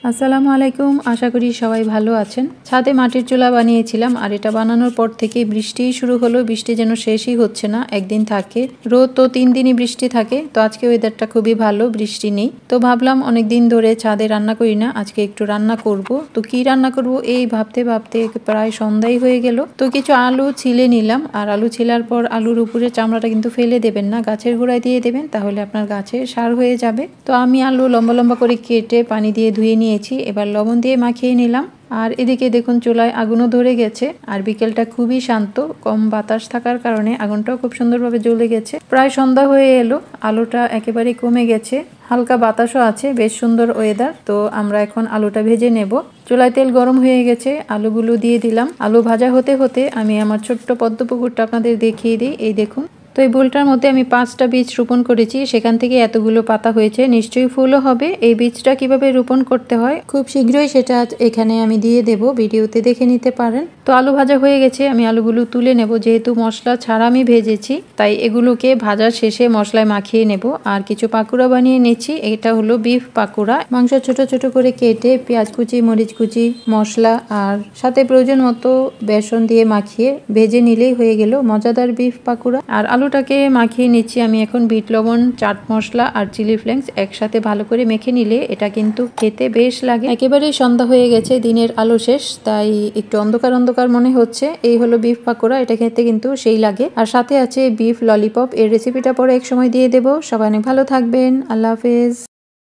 আসসালামু আলাইকুম, আশা করি সবাই ভালো আছেন। ছাদে মাটির চুলা বানিয়েছিলাম আর এটা বানানোর পর থেকে বৃষ্টি শুরু হলো। বৃষ্টি যেন শেষই হচ্ছে না, একদিন থাকে রোদ তো 3 দিনই বৃষ্টি থাকে। তো আজকে ওয়েদারটা খুবই ভালো, বৃষ্টি নেই। তো ভাবলাম অনেক দিন ধরে ছাদে রান্না করি না, আজকে একটু রান্না করব। তো কি রান্না করব এই ভাবতে ভাবতে প্রায় সন্ধ্যাই হয়ে গেল। তো কিছু আলু ছিলে নিলাম, আর আলু ছিলার পর আলুর উপরে চামড়াটা কিন্তু ফেলে দেবেন না, গাছের গোড়ায় দিয়ে দেবেন, তাহলে আপনার গাছে সার হয়ে যাবে। তো আমি আলু লম্বা লম্বা করে কেটে পানি দিয়ে ধুয়ে নিয়ে এবার লবণ দিয়ে মাখিয়ে নিলাম। আর এদিকে দেখুন চুলায় আগুনও ধরে গেছে, আর বিকেলটা খুবই শান্ত, কম বাতাস থাকার কারণে আগুনটাও খুব সুন্দরভাবে জ্বলে গেছে। প্রায় সন্ধ্যা হয়ে এলো, আলোটা একেবারে কমে গেছে, হালকা বাতাসও আছে, বেশ সুন্দর ওয়েদার। তো আমরা এখন আলুটা ভেজে নেব। চুলায় তেল গরম হয়ে গেছে, আলুগুলো দিয়ে দিলাম। আলু ভাজা হতে হতে আমি আমার ছোট্ট পদ্ম পুকুরটা আপনাদের দেখিয়ে দিই। এই দেখুন, তো এই বোলটার মধ্যে আমি 5টা বীজ রোপণ করেছি, সেখান থেকে এতগুলো পাতা হয়েছে, নিশ্চয়ই ফুলও হবে। এই বীজটা কিভাবে রোপণ করতে হয় খুব শীঘ্রই সেটা এখানে আমি দিয়ে দেব, ভিডিওতে দেখে নিতে পারেন। তো আলু ভাজা হয়ে গেছে, আমি আলুগুলো তুলে নেব। যেহেতু মশলা ছাড়া আমি ভেজেছি, তাই এগুলোকে ভাজার শেষে মশলায় মাখিয়ে নেব। আর কিছু পাকোড়া বানিয়ে নিচ্ছি, এটা হলো বিফ পাকোড়া। মাংস ছোট ছোট করে কেটে পেঁয়াজ কুচি, মরিচ কুচি, মশলা আর সাথে প্রয়োজন মতো বেসন দিয়ে মাখিয়ে ভেজে নিলেই হয়ে গেল মজাদার বিফ পাকোড়া। আর আলুটাকে মাখিয়ে নিচ্ছি আমি এখন বিট লবণ, চাট মশলা আর চিলি ফ্লেক্স একসাথে ভালো করে মেখে নিলে এটা কিন্তু খেতে বেশ লাগে। একেবারেই সন্ধ্যা হয়ে গেছে, দিনের আলো শেষ, তাই একটু অন্ধকার অন্ধকার মনে হচ্ছে। এই হলো বিফ পাকোড়া, এটা খেতে কিন্তু সেই লাগে। আর সাথে আছে বিফ ললিপপ, এর রেসিপিটা পরে এক সময় দিয়ে দেবো। সবাই অনেক ভালো থাকবেন, আল্লাহ হাফেজ।